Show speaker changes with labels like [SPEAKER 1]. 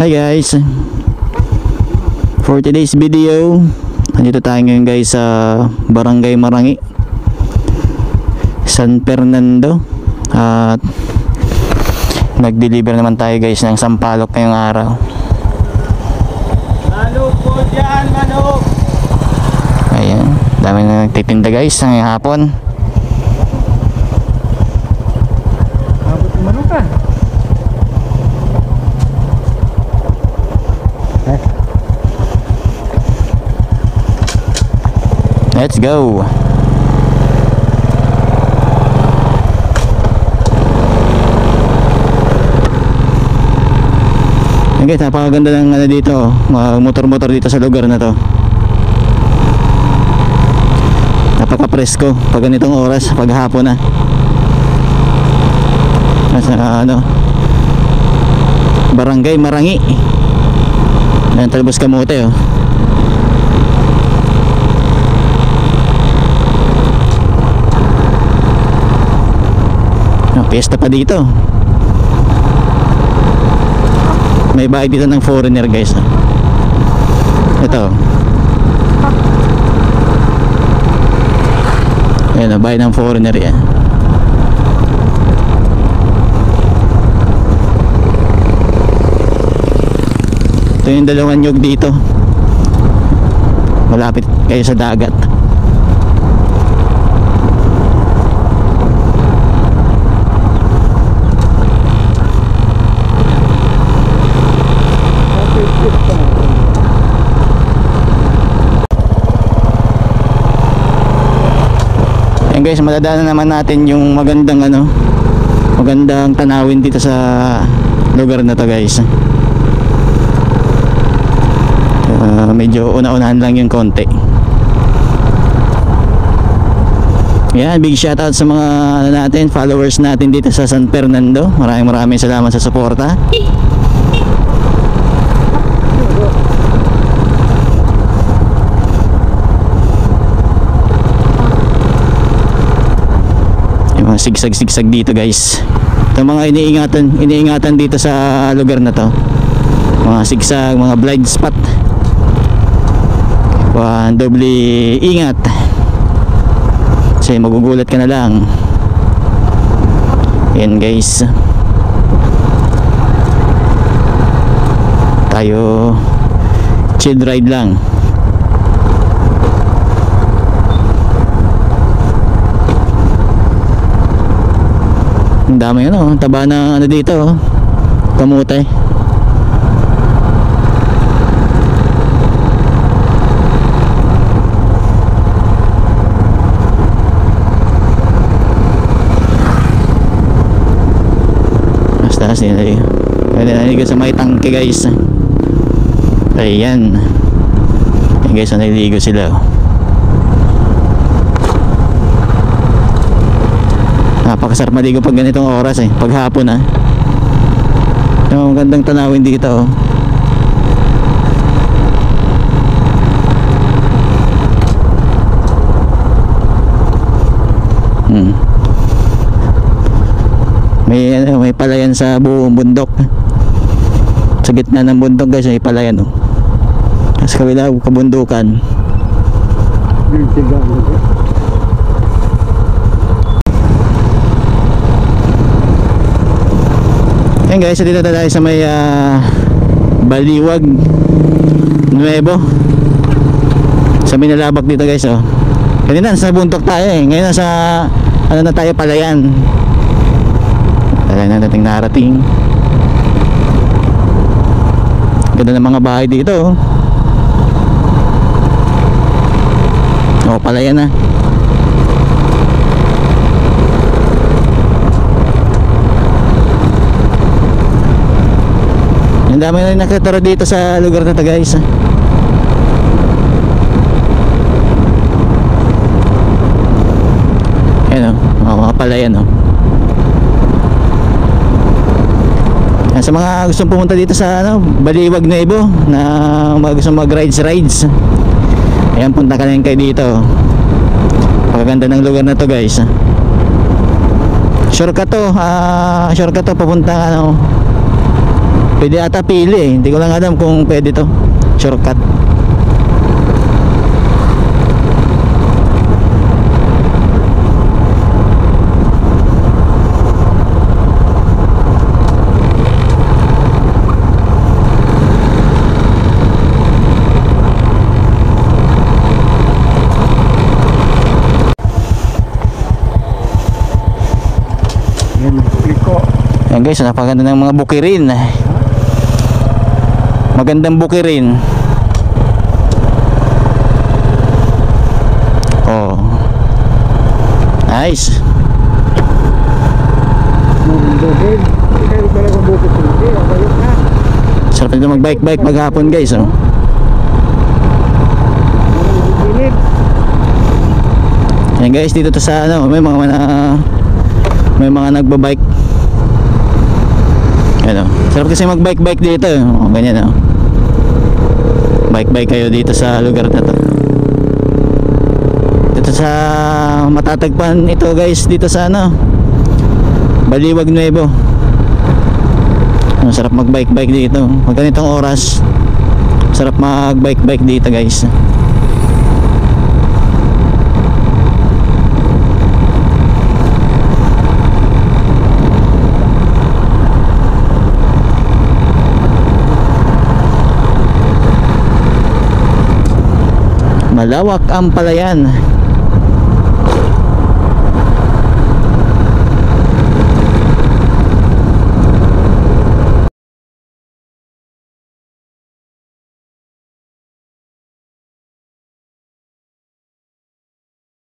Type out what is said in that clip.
[SPEAKER 1] Hi guys, for today's video, nandito tayo ngayon guys sa Barangay Marangi, San Fernando. At nag-deliver naman tayo guys ng sampalok ngayong araw.
[SPEAKER 2] Manok po dyan, manok!
[SPEAKER 1] Ayan, dami na nagtitinda guys ngayong hapon.
[SPEAKER 2] Abot yung manok ka.
[SPEAKER 1] Let's go. Okay, napakaganda ng ano dito, motor-motor dito sa lugar na to. Napaka-presko pag ganitong oras, pag hapon na. Nasa ano, Barangay Marangi. Ayan, Talbos Kamote oh. Piyesta pa dito. May bahay dito ng foreigner guys. Ito. Ayan, bahay ng foreigner yan. Ito yung dalawang nyug dito. Malapit kayo sa dagat. Ayan guys, madadaanan naman natin yung magandang ano, magandang tanawin dito sa lugar na to guys. Medyo una-unahan lang yung konti. Yan, big shoutout sa mga ano natin, followers natin dito sa San Fernando. Maraming salamat sa suporta. Sigsag-sigsag dito guys. Ito mga iniingatan dito sa lugar na to. Mga sigsag, mga blind spot. Doble ingat. Kasi magugulat ka na lang. Yan guys. Tayo chill ride lang. Ang dami ano, taba na ano dito oh. Kamote. Basta naligo sa may tangke guys. Ayan. Ayan guys, naligo sila oh. Napakasarap maligo pag ganitong oras eh, pag hapon ah. Yung gandang tanawin dito oh. May palayan sa buong bundok. Sa gitna ng bundok guys, may palayan oh. Sa kabila kabundukan. Yan guys, dito tayo sa may Baliwag Nuevo. Sa Minalabak dito guys oh. Kanina sa bundok tayo eh. Ngayon nasa ano na tayo, palayan. Palayan na nating narating. Ganda ng mga bahay dito oh. Palayan na. Ang dami na rin nakatira dito sa lugar na to guys. Ayan o, mga palayan o. Sa mga gustong pumunta dito sa ano, Baliwag Nuevo, na gustong mag-rides, ayan, punta ka lang kayo dito. Pagaganda ng lugar na to guys. Shortcut to papunta ano, Pwede ata pili eh. Hindi ko lang alam kung pwede to. Shortcut.
[SPEAKER 2] Yan, liko.
[SPEAKER 1] Yan guys, napakaganda ng mga bukirin. Magandang bukirin. Oh. Nice.
[SPEAKER 2] Bukid. Ikaw pala kung bukid. Hindi, ayos na.
[SPEAKER 1] Sarap nito mag-bike-bike maghapon guys, oh.
[SPEAKER 2] Init.
[SPEAKER 1] Yan guys, dito to sa ano, may mga nagbabike. Ano, sarap kasi magbike-bike dito, oh, ganyan oh. Bike-bike kayo dito sa lugar na to. Dito sa matatagpan ito guys, dito sa ano, Baliwag Nuevo. Ang sarap magbike-bike dito. Pag ganitong oras, sarap magbike-bike dito guys. Malawak ang palayan.